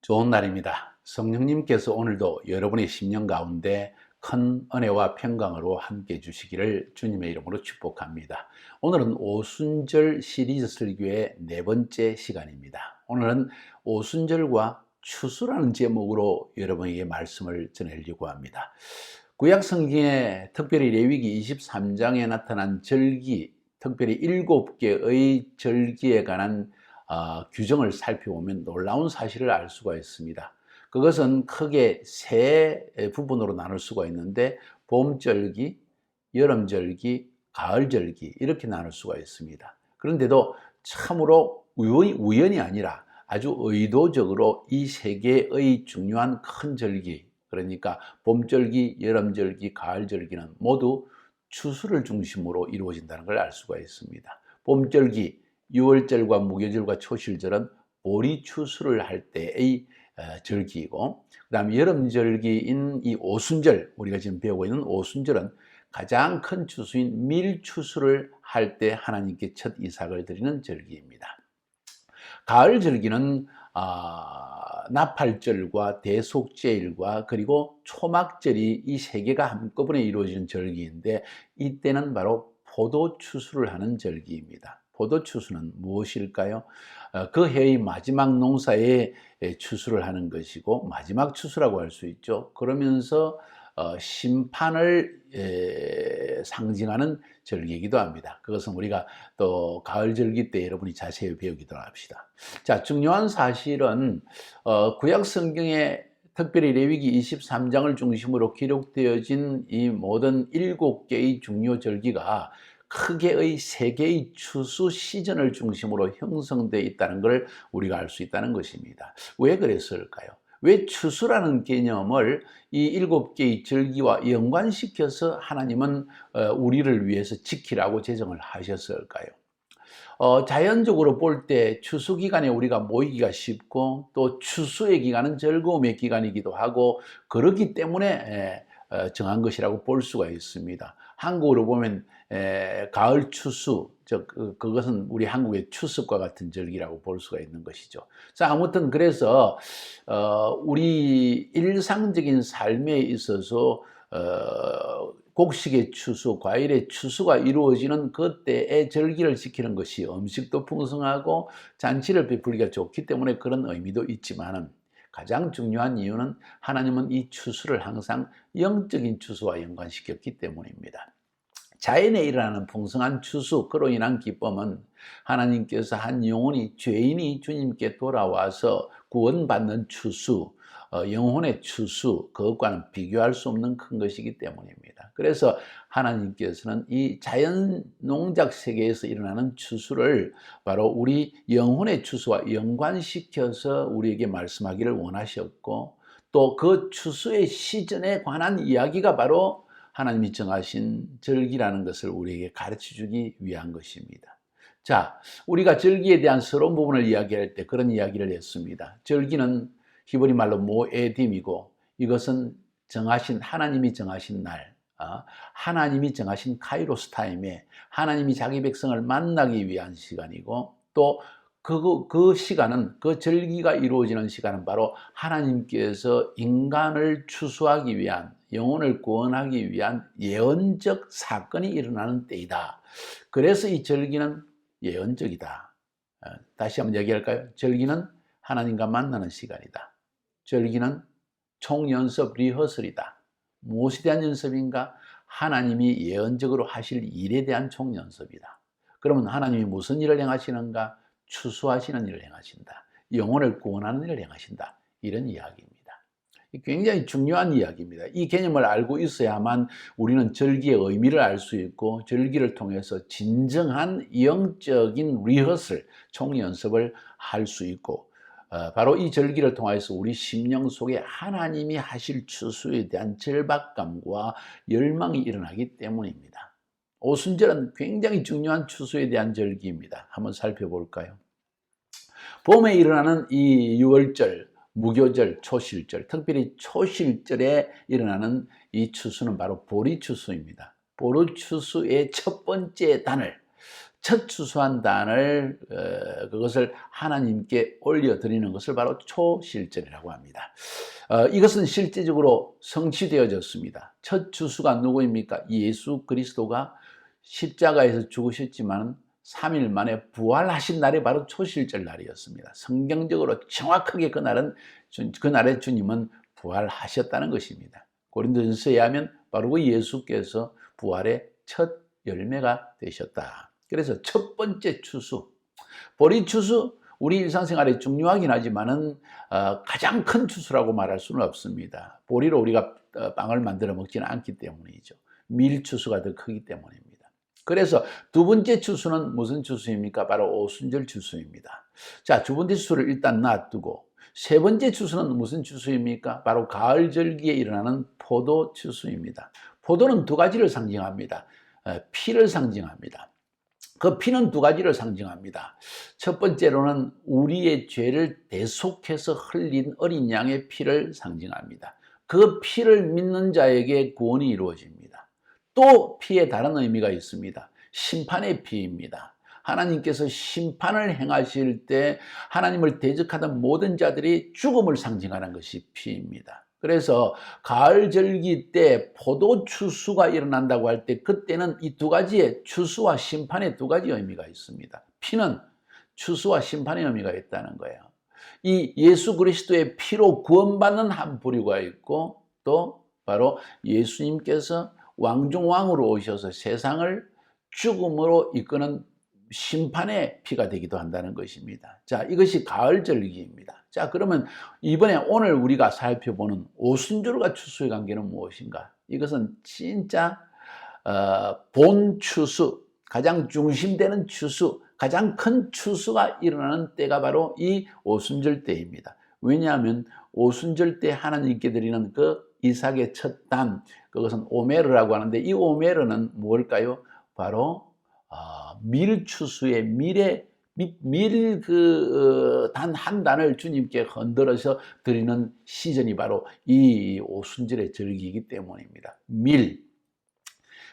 좋은 날입니다. 성령님께서 오늘도 여러분의 심령 가운데 큰 은혜와 평강으로 함께 해주시기를 주님의 이름으로 축복합니다. 오늘은 오순절 시리즈 설교의 네 번째 시간입니다. 오늘은 오순절과 추수라는 제목으로 여러분에게 말씀을 전하려고 합니다. 구약 성경에 특별히 레위기 23장에 나타난 절기, 특별히 7개의 절기에 관한 규정을 살펴보면 놀라운 사실을 알 수가 있습니다. 그것은 크게 세 부분으로 나눌 수가 있는데 봄절기, 여름절기, 가을절기 이렇게 나눌 수가 있습니다. 그런데도 참으로 우연이 아니라 아주 의도적으로 이 세 개의 중요한 큰 절기, 그러니까 봄절기, 여름절기, 가을절기는 모두 추수를 중심으로 이루어진다는 걸 알 수가 있습니다. 봄절기, 6월절과 무교절과 초실절은 보리 추수를 할 때의 절기이고, 그 다음에 여름절기인 이 오순절, 우리가 지금 배우고 있는 오순절은 가장 큰 추수인 밀추수를 할 때 하나님께 첫 이삭을 드리는 절기입니다. 가을절기는 나팔절과 대속제일과 그리고 초막절이 이 세 개가 한꺼번에 이루어지는 절기인데, 이때는 바로 포도추수를 하는 절기입니다. 포도추수는 무엇일까요? 그 해의 마지막 농사에 추수를 하는 것이고 마지막 추수라고 할 수 있죠. 그러면서 심판을 상징하는 절기이기도 합니다. 그것은 우리가 또 가을절기 때 여러분이 자세히 배우기도 합시다. 자, 중요한 사실은 구약 성경에 특별히 레위기 23장을 중심으로 기록되어진 이 모든 7개의 중요 절기가 크게의 3개의 추수 시즌을 중심으로 형성되어 있다는 것을 우리가 알 수 있다는 것입니다. 왜 그랬을까요? 왜 추수라는 개념을 이 7개의 절기와 연관시켜서 하나님은 우리를 위해서 지키라고 제정을 하셨을까요? 자연적으로 볼 때 추수 기간에 우리가 모이기가 쉽고, 또 추수의 기간은 즐거움의 기간이기도 하고, 그렇기 때문에 정한 것이라고 볼 수가 있습니다. 한국으로 보면 가을 추수, 즉 그것은 우리 한국의 추석과 같은 절기라고 볼 수가 있는 것이죠. 자, 아무튼 그래서 우리 일상적인 삶에 있어서 곡식의 추수, 과일의 추수가 이루어지는 그때의 절기를 지키는 것이 음식도 풍성하고 잔치를 베풀기가 좋기 때문에 그런 의미도 있지만은, 가장 중요한 이유는 하나님은 이 추수를 항상 영적인 추수와 연관시켰기 때문입니다. 자연에 일어나는 풍성한 추수, 그로 인한 기쁨은 하나님께서 한 영혼이, 죄인이 주님께 돌아와서 구원받는 추수, 영혼의 추수, 그것과는 비교할 수 없는 큰 것이기 때문입니다. 그래서 하나님께서는 이 자연 농작 세계에서 일어나는 추수를 바로 우리 영혼의 추수와 연관시켜서 우리에게 말씀하기를 원하셨고, 또 그 추수의 시즌에 관한 이야기가 바로 하나님이 정하신 절기라는 것을 우리에게 가르쳐주기 위한 것입니다. 자, 우리가 절기에 대한 새로운 부분을 이야기할 때 그런 이야기를 했습니다. 절기는 히브리 말로 모에딤이고, 이것은 하나님이 정하신 날, 하나님이 정하신 카이로스 타임에 하나님이 자기 백성을 만나기 위한 시간이고, 또 그 시간은, 그 절기가 이루어지는 시간은 바로 하나님께서 인간을 추수하기 위한, 영혼을 구원하기 위한 예언적 사건이 일어나는 때이다. 그래서 이 절기는 예언적이다. 다시 한번 얘기할까요? 절기는 하나님과 만나는 시간이다. 절기는 총연습 리허설이다. 무엇에 대한 연습인가? 하나님이 예언적으로 하실 일에 대한 총연습이다. 그러면 하나님이 무슨 일을 행하시는가? 추수하시는 일을 행하신다. 영혼을 구원하는 일을 행하신다. 이런 이야기입니다. 굉장히 중요한 이야기입니다. 이 개념을 알고 있어야만 우리는 절기의 의미를 알 수 있고, 절기를 통해서 진정한 영적인 리허설, 총연습을 할 수 있고, 바로 이 절기를 통해서 우리 심령 속에 하나님이 하실 추수에 대한 절박감과 열망이 일어나기 때문입니다. 오순절은 굉장히 중요한 추수에 대한 절기입니다. 한번 살펴볼까요? 봄에 일어나는 이 6월절, 무교절, 초실절, 특별히 초실절에 일어나는 이 추수는 바로 보리추수입니다. 보리추수의 첫 번째 단을, 첫 추수한 단을 그것을 하나님께 올려드리는 것을 바로 초실절이라고 합니다. 이것은 실제적으로 성취되어졌습니다. 첫 추수가 누구입니까? 예수 그리스도가 십자가에서 죽으셨지만 3일 만에 부활하신 날이 바로 초실절 날이었습니다. 성경적으로 정확하게 그날에 주님은 부활하셨다는 것입니다. 고린도전서에 의하면 바로 그 예수께서 부활의 첫 열매가 되셨다. 그래서 첫 번째 추수, 보리 추수, 우리 일상생활에 중요하긴 하지만은 가장 큰 추수라고 말할 수는 없습니다. 보리로 우리가 빵을 만들어 먹지는 않기 때문이죠. 밀 추수가 더 크기 때문입니다. 그래서 두 번째 추수는 무슨 추수입니까? 바로 오순절 추수입니다. 자, 두 번째 추수를 일단 놔두고 세 번째 추수는 무슨 추수입니까? 바로 가을 절기에 일어나는 포도 추수입니다. 포도는 두 가지를 상징합니다. 피를 상징합니다. 그 피는 두 가지를 상징합니다. 첫 번째로는 우리의 죄를 대속해서 흘린 어린 양의 피를 상징합니다. 그 피를 믿는 자에게 구원이 이루어집니다. 또 피에 다른 의미가 있습니다. 심판의 피입니다. 하나님께서 심판을 행하실 때 하나님을 대적하던 모든 자들이 죽음을 상징하는 것이 피입니다. 그래서 가을 절기 때 포도 추수가 일어난다고 할 때 그때는 이 두 가지의 추수와 심판의 두 가지 의미가 있습니다. 피는 추수와 심판의 의미가 있다는 거예요. 이 예수 그리스도의 피로 구원받는 한 부류가 있고 또 바로 예수님께서 왕중왕으로 오셔서 세상을 죽음으로 이끄는 심판의 피가 되기도 한다는 것입니다. 자, 이것이 가을 절기입니다. 자, 그러면 이번에 오늘 우리가 살펴보는 오순절과 추수의 관계는 무엇인가? 이것은 진짜 본 추수, 가장 중심되는 추수, 가장 큰 추수가 일어나는 때가 바로 이 오순절 때입니다. 왜냐하면 오순절 때 하나님께 드리는 그 이삭의 첫 단, 그것은 오메르라고 하는데 이 오메르는 무엇일까요? 바로 밀추수의 단 한 단을 주님께 흔들어서 드리는 시즌이 바로 이 오순절의 절기이기 때문입니다. 밀.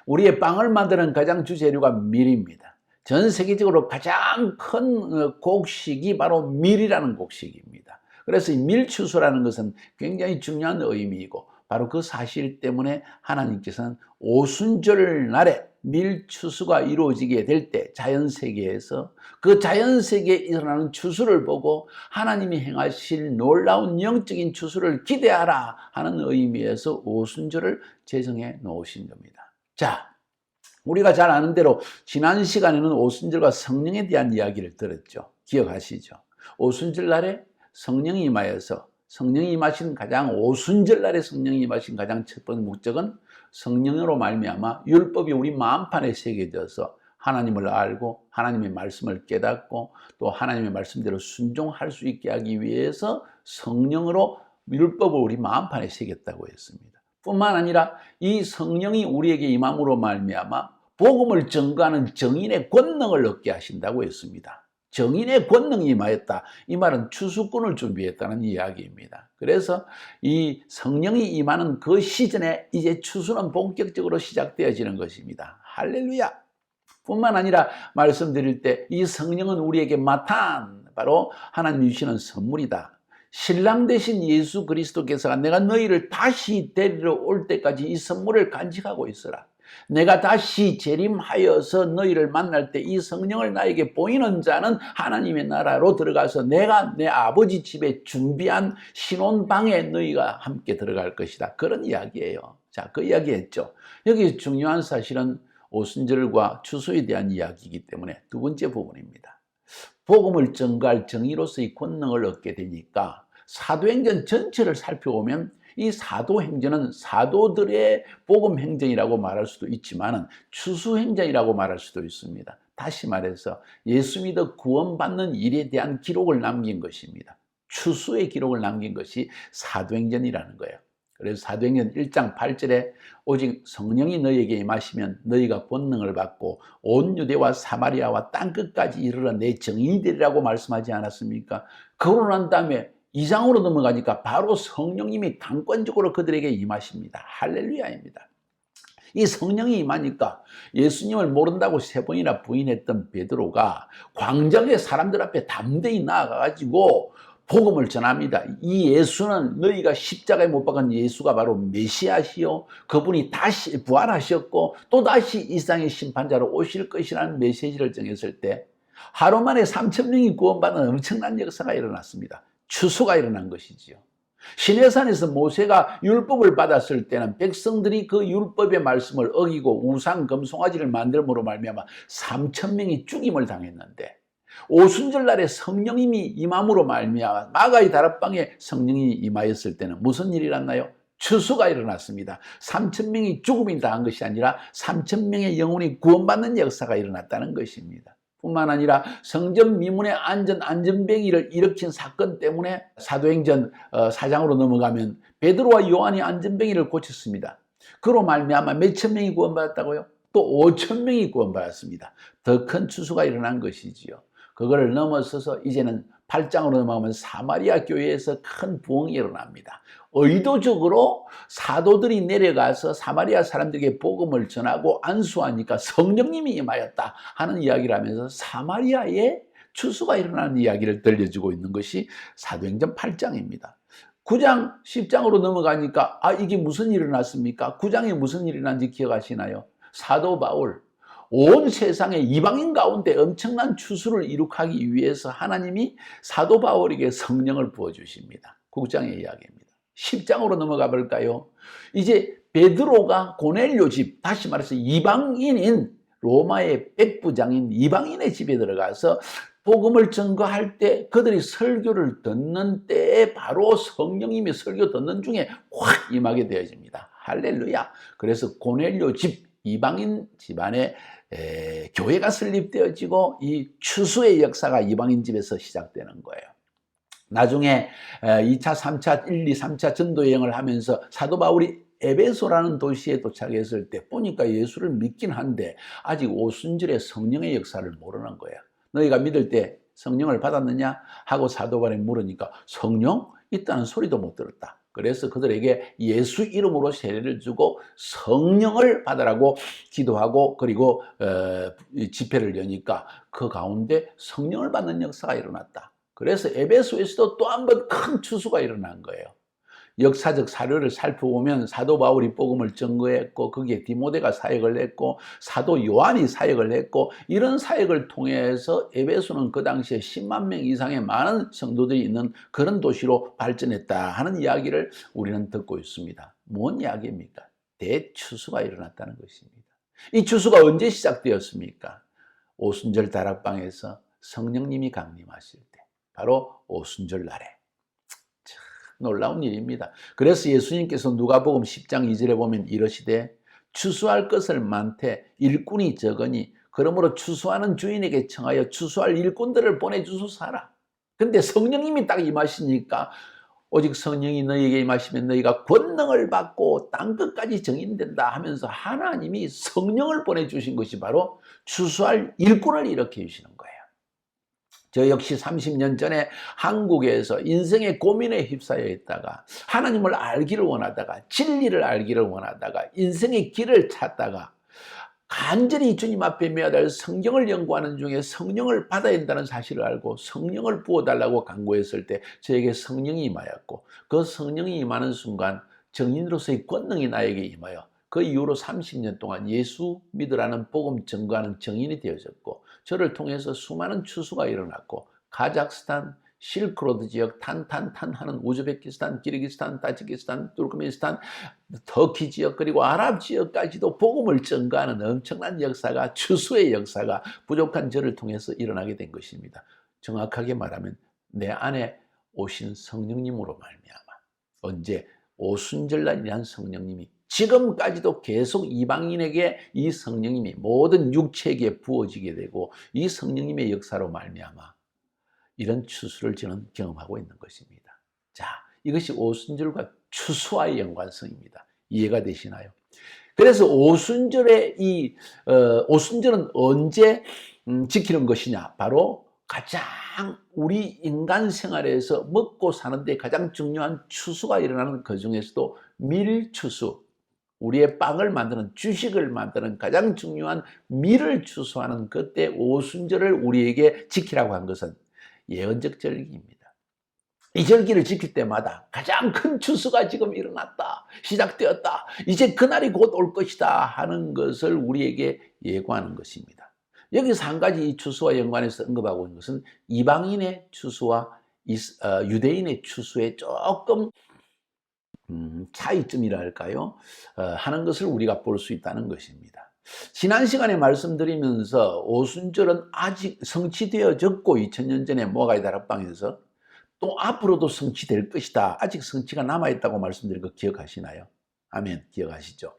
우리의 빵을 만드는 가장 주재료가 밀입니다. 전 세계적으로 가장 큰 곡식이 바로 밀이라는 곡식입니다. 그래서 이 밀추수라는 것은 굉장히 중요한 의미이고 바로 그 사실 때문에 하나님께서는 오순절 날에 밀추수가 이루어지게 될 때 자연세계에서 그 자연세계에 일어나는 추수를 보고 하나님이 행하실 놀라운 영적인 추수를 기대하라 하는 의미에서 오순절을 제정해 놓으신 겁니다. 자, 우리가 잘 아는 대로 지난 시간에는 오순절과 성령에 대한 이야기를 들었죠. 기억하시죠? 오순절 날에 성령이 임하여서 성령이 임하신 가장 오순절 날에 성령이 임하신 가장 첫 번째 목적은 성령으로 말미암아 율법이 우리 마음판에 새겨져서 하나님을 알고 하나님의 말씀을 깨닫고 또 하나님의 말씀대로 순종할 수 있게 하기 위해서 성령으로 율법을 우리 마음판에 새겼다고 했습니다. 뿐만 아니라 이 성령이 우리에게 임함으로 말미암아 복음을 전가하는 정인의 권능을 얻게 하신다고 했습니다. 정인의 권능이 임하였다. 이 말은 추수꾼을 준비했다는 이야기입니다. 그래서 이 성령이 임하는 그 시즌에 이제 추수는 본격적으로 시작되어지는 것입니다. 할렐루야! 뿐만 아니라 말씀드릴 때 이 성령은 우리에게 마탄, 바로 하나님이 주시는 선물이다. 신랑 되신 예수 그리스도께서 내가 너희를 다시 데리러 올 때까지 이 선물을 간직하고 있어라. 내가 다시 재림하여서 너희를 만날 때 이 성령을 나에게 보이는 자는 하나님의 나라로 들어가서 내가 내 아버지 집에 준비한 신혼방에 너희가 함께 들어갈 것이다. 그런 이야기예요. 자, 그 이야기 했죠. 여기 중요한 사실은 오순절과 추수에 대한 이야기이기 때문에 두 번째 부분입니다. 복음을 전가할 정의로서의 권능을 얻게 되니까 사도행전 전체를 살펴보면 이 사도행전은 사도들의 복음행전이라고 말할 수도 있지만 추수행전이라고 말할 수도 있습니다. 다시 말해서 예수 믿어 구원받는 일에 대한 기록을 남긴 것입니다. 추수의 기록을 남긴 것이 사도행전이라는 거예요. 그래서 사도행전 1장 8절에 오직 성령이 너희에게 임하시면 너희가 권능을 받고 온 유대와 사마리아와 땅끝까지 이르러 내 정인이 되리라고 말씀하지 않았습니까? 그러고 난 다음에 2장으로 넘어가니까 바로 성령님이 강권적으로 그들에게 임하십니다. 할렐루야입니다. 이 성령이 임하니까 예수님을 모른다고 3번이나 부인했던 베드로가 광장에 사람들 앞에 담대히 나아가가지고 복음을 전합니다. 이 예수는 너희가 십자가에 못 박은 예수가 바로 메시아시요, 그분이 다시 부활하셨고 또 다시 이 세상의 심판자로 오실 것이라는 메시지를 전했을 때 하루 만에 3,000명이 구원받는 엄청난 역사가 일어났습니다. 추수가 일어난 것이지요. 시내산에서 모세가 율법을 받았을 때는 백성들이 그 율법의 말씀을 어기고 우상 금송아지를 만들므로 말미암아 3,000명이 죽임을 당했는데, 오순절날에 성령님이 임함으로 말미암아 마가의 다락방에 성령이 임하였을 때는 무슨 일이 일어났나요? 추수가 일어났습니다. 3,000명이 죽음이 당한 것이 아니라 3,000명의 영혼이 구원받는 역사가 일어났다는 것입니다. 뿐만 아니라 성전 미문의 안전뱅이를 일으킨 사건 때문에 사도행전 4장으로 넘어가면 베드로와 요한이 안전뱅이를 고쳤습니다. 그로 말미암아 몇천 명이 구원받았다고요? 또 5천 명이 구원받았습니다. 더 큰 추수가 일어난 것이지요. 그거를 넘어서서 이제는 8장으로 넘어가면 사마리아 교회에서 큰 부흥이 일어납니다. 의도적으로 사도들이 내려가서 사마리아 사람들에게 복음을 전하고 안수하니까 성령님이 임하였다 하는 이야기를 하면서 사마리아에 추수가 일어나는 이야기를 들려주고 있는 것이 사도행전 8장입니다. 9장, 10장으로 넘어가니까 이게 무슨 일이 일어났습니까? 9장에 무슨 일이 일어났는지 기억하시나요? 사도 바울, 온 세상의 이방인 가운데 엄청난 추수를 이룩하기 위해서 하나님이 사도 바울에게 성령을 부어주십니다. 9장의 이야기입니다. 10장으로 넘어가 볼까요? 이제 베드로가 고넬료 집, 다시 말해서 이방인인 로마의 백부장인 이방인의 집에 들어가서 복음을 전거할 때 그들이 설교를 듣는 때에 바로 성령님이 설교 듣는 중에 확 임하게 되어집니다. 할렐루야. 그래서 고넬료 집, 이방인 집안에 교회가 설립되어지고 이 추수의 역사가 이방인 집에서 시작되는 거예요. 나중에 2차, 3차, 1, 2, 3차 전도 여행을 하면서 사도 바울이 에베소라는 도시에 도착했을 때 보니까 예수를 믿긴 한데 아직 오순절에 성령의 역사를 모르는 거예요. 너희가 믿을 때 성령을 받았느냐 하고 사도 바울이 물으니까 성령? 있다는 소리도 못 들었다. 그래서 그들에게 예수 이름으로 세례를 주고 성령을 받으라고 기도하고 그리고 집회를 여니까 그 가운데 성령을 받는 역사가 일어났다. 그래서 에베소에서도 또 한 번 큰 추수가 일어난 거예요. 역사적 사료를 살펴보면 사도 바울이 복음을 전거했고 거기에 디모데가 사역을 했고 사도 요한이 사역을 했고 이런 사역을 통해서 에베소는 그 당시에 10만 명 이상의 많은 성도들이 있는 그런 도시로 발전했다 하는 이야기를 우리는 듣고 있습니다. 뭔 이야기입니까? 대추수가 일어났다는 것입니다. 이 추수가 언제 시작되었습니까? 오순절 다락방에서 성령님이 강림하실 때, 바로 오순절 날에. 놀라운 일입니다. 그래서 예수님께서 누가복음 10장 2절에 보면 이러시되 추수할 것을 많되 일꾼이 적으니 그러므로 추수하는 주인에게 청하여 추수할 일꾼들을 보내주소서 하라. 근데 성령님이 딱 임하시니까 오직 성령이 너희에게 임하시면 너희가 권능을 받고 땅끝까지 정인된다 하면서 하나님이 성령을 보내주신 것이 바로 추수할 일꾼을 일으켜 주시는 거예요. 저 역시 30년 전에 한국에서 인생의 고민에 휩싸여 있다가 하나님을 알기를 원하다가 진리를 알기를 원하다가 인생의 길을 찾다가 간절히 주님 앞에 매달 성경을 연구하는 중에 성령을 받아야 한다는 사실을 알고 성령을 부어달라고 간구했을 때 저에게 성령이 임하였고 그 성령이 임하는 순간 정인으로서의 권능이 나에게 임하여 그 이후로 30년 동안 예수 믿으라는 복음 전거하는 정인이 되어졌고 저를 통해서 수많은 추수가 일어났고 카자흐스탄, 실크로드 지역, 탄탄탄하는 우즈베키스탄, 키르기스탄, 타지키스탄, 투르크메니스탄, 터키 지역 그리고 아랍 지역까지도 복음을 전거하는 엄청난 역사가 추수의 역사가 부족한 저를 통해서 일어나게 된 것입니다. 정확하게 말하면 내 안에 오신 성령님으로 말미암아 언제 오순절날이란 성령님이 지금까지도 계속 이방인에게 이 성령님이 모든 육체에게 부어지게 되고 이 성령님의 역사로 말미암아 이런 추수를 저는 경험하고 있는 것입니다. 자, 이것이 오순절과 추수와의 연관성입니다. 이해가 되시나요? 그래서 오순절의 오순절은 언제 지키는 것이냐? 바로 가장 우리 인간 생활에서 먹고 사는데 가장 중요한 추수가 일어나는 그 중에서도 밀추수, 우리의 빵을 만드는, 주식을 만드는 가장 중요한 밀을 추수하는 그때 오순절을 우리에게 지키라고 한 것은 예언적 절기입니다. 이 절기를 지킬 때마다 가장 큰 추수가 지금 일어났다, 시작되었다, 이제 그날이 곧 올 것이다 하는 것을 우리에게 예고하는 것입니다. 여기서 한 가지 이 추수와 연관해서 언급하고 있는 것은 이방인의 추수와 유대인의 추수에 조금 차이점이랄까요? 하는 것을 우리가 볼 수 있다는 것입니다. 지난 시간에 말씀드리면서 오순절은 아직 성취되어졌고 2000년 전에 모가이 다락방에서 또 앞으로도 성취될 것이다. 아직 성취가 남아있다고 말씀드린 거 기억하시나요? 아멘. 기억하시죠?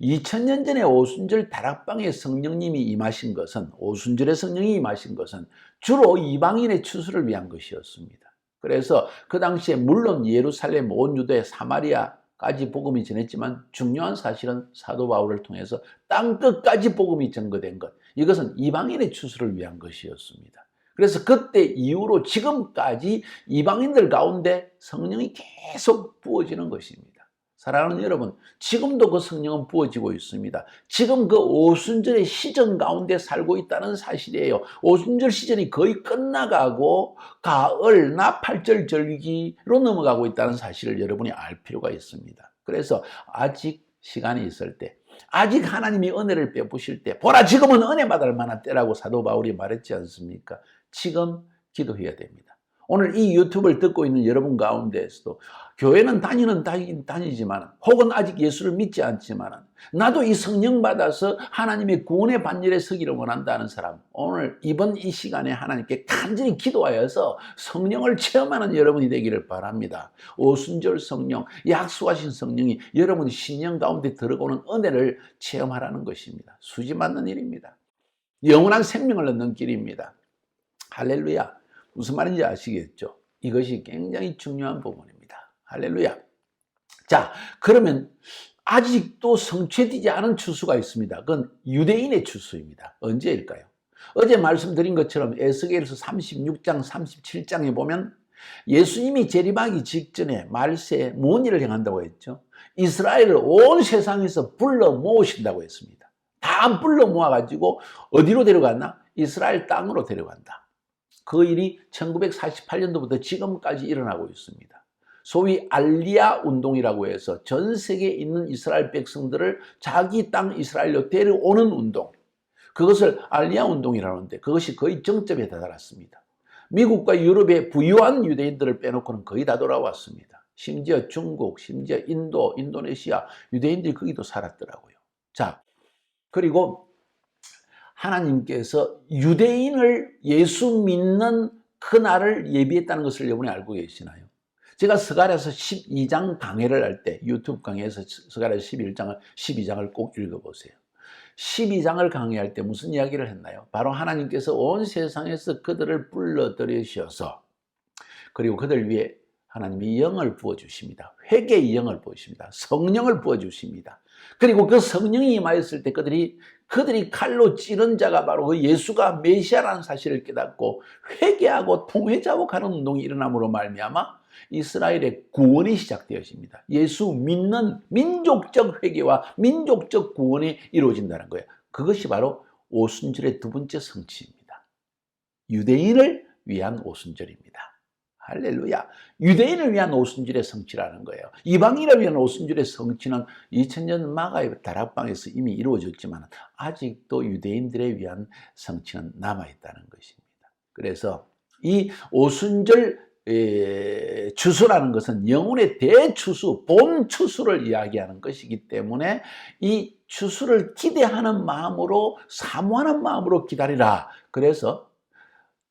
2000년 전에 오순절 다락방에 성령님이 임하신 것은, 오순절에 성령이 임하신 것은 주로 이방인의 추수를 위한 것이었습니다. 그래서 그 당시에 물론 예루살렘, 온 유대, 사마리아까지 복음이 전했지만 중요한 사실은 사도 바울을 통해서 땅 끝까지 복음이 전거된 것, 이것은 이방인의 추수를 위한 것이었습니다. 그래서 그때 이후로 지금까지 이방인들 가운데 성령이 계속 부어지는 것입니다. 사랑하는 여러분, 지금도 그 성령은 부어지고 있습니다. 지금 그 오순절의 시즌 가운데 살고 있다는 사실이에요. 오순절 시즌이 거의 끝나가고 가을, 나팔절 절기로 넘어가고 있다는 사실을 여러분이 알 필요가 있습니다. 그래서 아직 시간이 있을 때, 아직 하나님이 은혜를 베푸실 때, 보라 지금은 은혜 받을 만한 때라고 사도 바울이 말했지 않습니까? 지금 기도해야 됩니다. 오늘 이 유튜브를 듣고 있는 여러분 가운데에서도 교회는 다니지만 혹은 아직 예수를 믿지 않지만 나도 이 성령 받아서 하나님의 구원의 반열에 서기를 원한다는 사람, 오늘 이번 이 시간에 하나님께 간절히 기도하여서 성령을 체험하는 여러분이 되기를 바랍니다. 오순절 성령, 약속하신 성령이 여러분 신령 가운데 들어오는 은혜를 체험하라는 것입니다. 수지 맞는 일입니다. 영원한 생명을 얻는 길입니다. 할렐루야. 무슨 말인지 아시겠죠? 이것이 굉장히 중요한 부분입니다. 할렐루야. 자, 그러면 아직도 성취되지 않은 추수가 있습니다. 그건 유대인의 추수입니다. 언제일까요? 어제 말씀드린 것처럼 에스겔서 36장, 37장에 보면 예수님이 재림하기 직전에 말세에 무슨 일을 행한다고 했죠? 이스라엘을 온 세상에서 불러 모으신다고 했습니다. 다 불러 모아가지고 어디로 데려갔나? 이스라엘 땅으로 데려간다. 그 일이 1948년도부터 지금까지 일어나고 있습니다. 소위 알리아 운동이라고 해서 전 세계에 있는 이스라엘 백성들을 자기 땅 이스라엘로 데려오는 운동, 그것을 알리아 운동이라는데 그것이 거의 정점에 다다랐습니다. 미국과 유럽의 부유한 유대인들을 빼놓고는 거의 다 돌아왔습니다. 심지어 중국, 심지어 인도, 인도네시아 유대인들이 거기도 살았더라고요. 자, 그리고 하나님께서 유대인을 예수 믿는 그날을 예비했다는 것을 여러분이 알고 계시나요? 제가 스가랴서 12장 강해를 할 때 유튜브 강의에서 스가랴서 12장을 꼭 읽어보세요. 12장을 강의할 때 무슨 이야기를 했나요? 바로 하나님께서 온 세상에서 그들을 불러들이셔서 그리고 그들 위해 하나님이 영을 부어주십니다. 회개의 영을 부어주십니다. 성령을 부어주십니다. 그리고 그 성령이 임하였을 때 그들이 칼로 찌른 자가 바로 그 예수가 메시아라는 사실을 깨닫고 회개하고 통회자복하는 운동이 일어남으로 말미암아 이스라엘의 구원이 시작되어집니다. 예수 믿는 민족적 회개와 민족적 구원이 이루어진다는 거예요. 그것이 바로 오순절의 두 번째 성취입니다. 유대인을 위한 오순절입니다. 할렐루야. 유대인을 위한 오순절의 성취라는 거예요. 이방인을 위한 오순절의 성취는 2000년 마가의 다락방에서 이미 이루어졌지만 아직도 유대인들에 위한 성취는 남아있다는 것입니다. 그래서 이 오순절 추수라는 것은 영혼의 대추수, 본 추수를 이야기하는 것이기 때문에 이 추수를 기대하는 마음으로, 사모하는 마음으로 기다리라. 그래서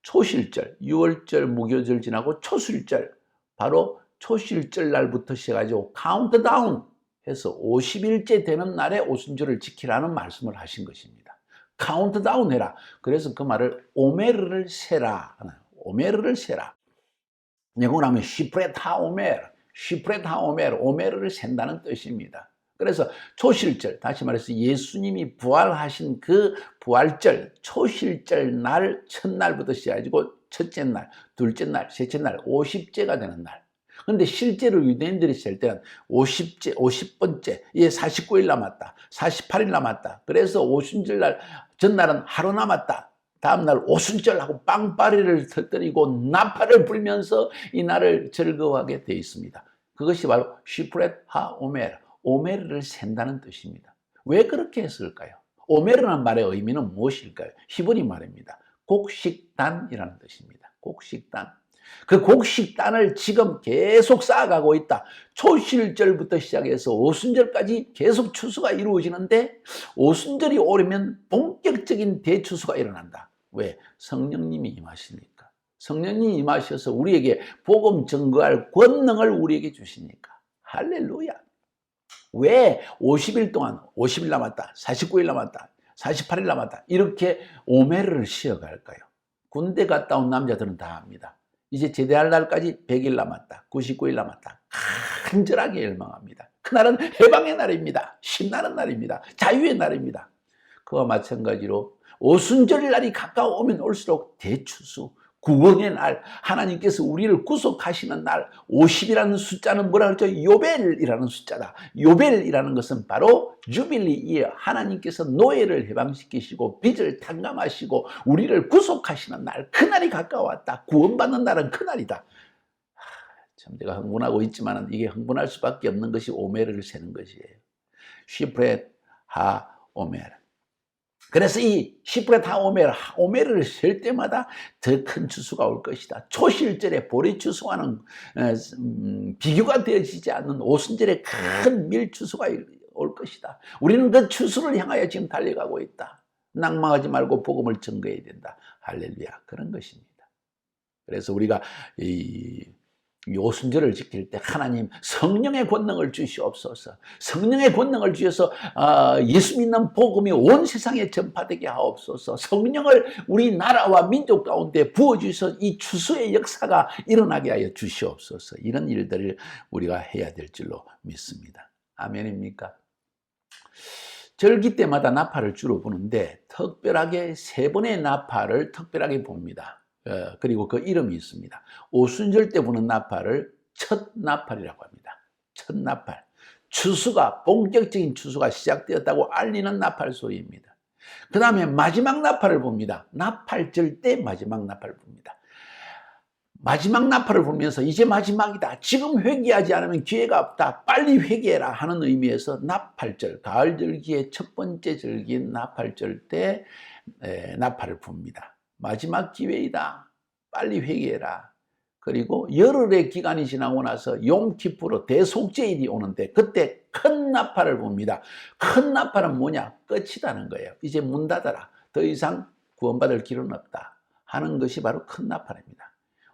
초실절, 6월절, 무교절 지나고 초실절, 바로 초실절 날부터 시작해가지고 카운트다운 해서 50일째 되는 날에 오순절을 지키라는 말씀을 하신 것입니다. 카운트다운 해라. 그래서 그 말을 오메르를 세라. 오메르를 세라. 영어로 하면 시프레트 하오메르, 시프레트 하오메르, 오메르를 센다는 뜻입니다. 그래서 초실절, 다시 말해서 예수님이 부활하신 그 부활절, 초실절 날, 첫날부터 시작해가지고 첫째 날, 둘째 날, 셋째 날, 50제가 되는 날. 근데 실제로 유대인들이 셀 때는 50번째, 49일 남았다, 48일 남았다. 그래서 오순절 날, 전날은 하루 남았다. 다음날 오순절하고 빵빠리를 터뜨리고 나팔을 불면서 이 날을 즐거워하게 되어 있습니다. 그것이 바로 시프렛 하오메르, 오메르를 센다는 뜻입니다. 왜 그렇게 했을까요? 오메르라는 말의 의미는 무엇일까요? 히브리 말입니다. 곡식단이라는 뜻입니다. 곡식단. 그 곡식단을 지금 계속 쌓아가고 있다. 초실절부터 시작해서 오순절까지 계속 추수가 이루어지는데 오순절이 오려면 본격적인 대추수가 일어난다. 왜? 성령님이 임하시니까. 성령님이 임하셔서 우리에게 복음 증거할 권능을 우리에게 주시니까. 할렐루야. 왜 50일 동안 50일 남았다, 49일 남았다, 48일 남았다 이렇게 오메르를 쉬어갈까요? 군대 갔다 온 남자들은 다 압니다. 이제 제대할 날까지 100일 남았다, 99일 남았다. 간절하게 열망합니다. 그날은 해방의 날입니다. 신나는 날입니다. 자유의 날입니다. 그와 마찬가지로 오순절 날이 가까워오면 올수록 대추수, 구원의 날, 하나님께서 우리를 구속하시는 날, 50이라는 숫자는 뭐라 그러죠? 요벨이라는 숫자다. 요벨이라는 것은 바로 주빌리 이어 하나님께서 노예를 해방시키시고 빚을 탕감하시고 우리를 구속하시는 날, 그날이 가까웠다. 구원받는 날은 그날이다. 참 제가 흥분하고 있지만 이게 흥분할 수밖에 없는 것이 오메르를 세는 것이에요. 시프렛 하 오메르. 그래서 이 시프렛 오메르를 셀 때마다 더 큰 추수가 올 것이다. 초실절에 보리 추수와는 비교가 되어지지 않는 오순절에 큰 밀추수가 올 것이다. 우리는 그 추수를 향하여 지금 달려가고 있다. 낭망하지 말고 복음을 증거해야 된다. 할렐루야. 그런 것입니다. 그래서 우리가 이 오순절을 지킬 때 하나님 성령의 권능을 주시옵소서. 성령의 권능을 주셔서 예수 믿는 복음이 온 세상에 전파되게 하옵소서. 성령을 우리 나라와 민족 가운데 부어주셔서 이 추수의 역사가 일어나게 하여 주시옵소서. 이런 일들을 우리가 해야 될 줄로 믿습니다. 아멘입니까? 절기 때마다 나팔을 주로 부는데 특별하게 3번의 나팔을 특별하게 봅니다. 그리고 그 이름이 있습니다. 오순절 때 부는 나팔을 첫 나팔이라고 합니다. 첫 나팔. 추수가, 본격적인 추수가 시작되었다고 알리는 나팔 소리입니다. 그 다음에 마지막 나팔을 봅니다. 나팔절 때 마지막 나팔을 봅니다. 마지막 나팔을 불면서 이제 마지막이다. 지금 회개하지 않으면 기회가 없다. 빨리 회개해라 하는 의미에서 나팔절, 가을절기의 첫 번째 절기인 나팔절 때 나팔을 붑니다. 마지막 기회이다. 빨리 회개해라. 그리고 열흘의 기간이 지나고 나서 욤키프로 대속죄일이 오는데 그때 큰 나팔을 붑니다. 큰 나팔은 뭐냐? 끝이다는 거예요. 이제 문 닫아라. 더 이상 구원받을 길은 없다 하는 것이 바로 큰 나팔입니다.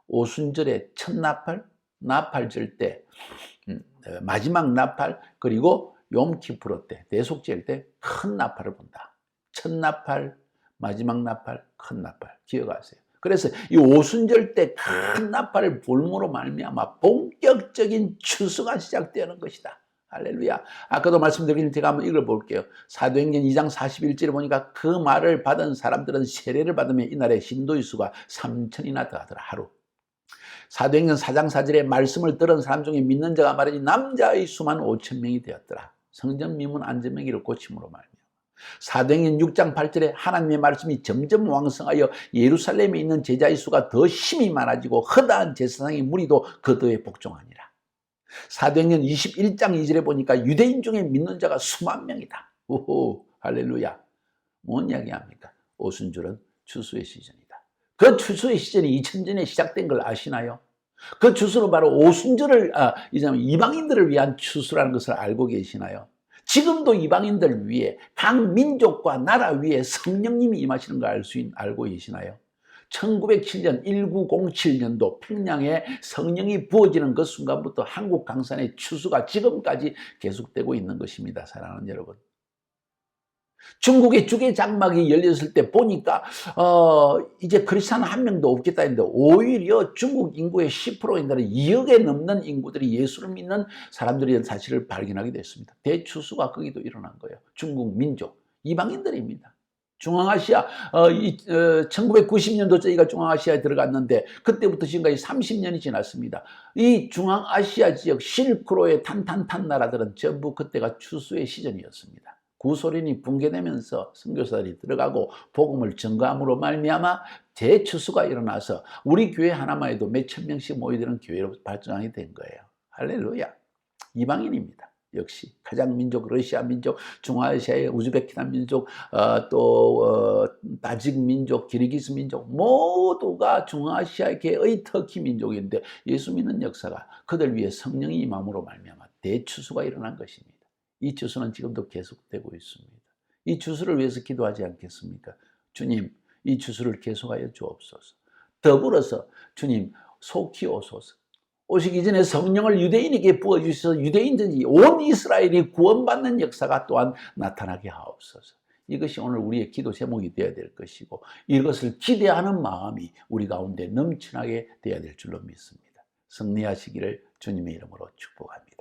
오순절의 첫 나팔, 나팔절 때 마지막 나팔, 그리고 욤키프로 때 대속죄일 때 큰 나팔을 본다. 첫 나팔, 마지막 나팔, 큰 나팔 기억하세요. 그래서 이 오순절 때 큰 나팔을 불므로 말미암아 본격적인 추수가 시작되는 것이다. 할렐루야. 아까도 말씀드린 제가 한번 읽어볼게요. 사도행전 2장 41절에 보니까 그 말을 받은 사람들은 세례를 받으면 이날에 신도의 수가 3,000이나 더하더라. 하루. 사도행전 4장 4절에 말씀을 들은 사람 중에 믿는 자가 말하니 남자의 수만 5,000명이 되었더라. 성전 미문 안전명의를 고침으로 말이야. 사도행전 6장 8절에 하나님의 말씀이 점점 왕성하여 예루살렘에 있는 제자의 수가 더 힘이 많아지고 허다한 제사장의 무리도 그도에 복종하니라. 사도행전 21장 2절에 보니까 유대인 중에 믿는 자가 수만 명이다. 오호, 할렐루야. 뭔 이야기합니까? 오순절은 추수의 시즌이다. 그 추수의 시즌이 2000년에 시작된 걸 아시나요? 그 추수는 바로 오순절을 이방인들을 위한 추수라는 것을 알고 계시나요? 지금도 이방인들 위에 각 민족과 나라 위에 성령님이 임하시는 걸 알고 계시나요? 1907년 1907년도 평양에 성령이 부어지는 그 순간부터 한국 강산의 추수가 지금까지 계속되고 있는 것입니다. 사랑하는 여러분. 중국의 주계 장막이 열렸을 때 보니까 이제 크리스찬 한 명도 없겠다 했는데 오히려 중국 인구의 10%인데 2억에 넘는 인구들이 예수를 믿는 사람들이라는 사실을 발견하게 됐습니다. 대추수가 거기도 일어난 거예요. 중국 민족, 이방인들입니다. 중앙아시아 1990년도 저희가 중앙아시아에 들어갔는데 그때부터 지금까지 30년이 지났습니다. 이 중앙아시아 지역 실크로의 탄탄탄 나라들은 전부 그때가 추수의 시즌이었습니다. 구소련이 붕괴되면서 선교사들이 들어가고 복음을 전가함으로 말미암아 재추수가 일어나서 우리 교회 하나만 해도 몇천 명씩 모이는 교회로 발전하게 된 거예요. 할렐루야. 이방인입니다. 역시 카자흐 민족, 러시아 민족, 중앙아시아의 우즈베키스탄 민족, 타직 민족, 기르기스 민족 모두가 중앙아시아계의 터키 민족인데 예수 믿는 역사가 그들 위해 성령이 임함으로 말미암아 대추수가 일어난 것입니다. 이 추수는 지금도 계속되고 있습니다. 이 추수를 위해서 기도하지 않겠습니까? 주님, 이 추수를 계속하여 주옵소서. 더불어서 주님 속히 오소서. 오시기 전에 성령을 유대인에게 부어주셔서 유대인들이 온 이스라엘이 구원받는 역사가 또한 나타나게 하옵소서. 이것이 오늘 우리의 기도 제목이 되어야 될 것이고 이것을 기대하는 마음이 우리 가운데 넘쳐나게 되어야 될 줄로 믿습니다. 승리하시기를 주님의 이름으로 축복합니다.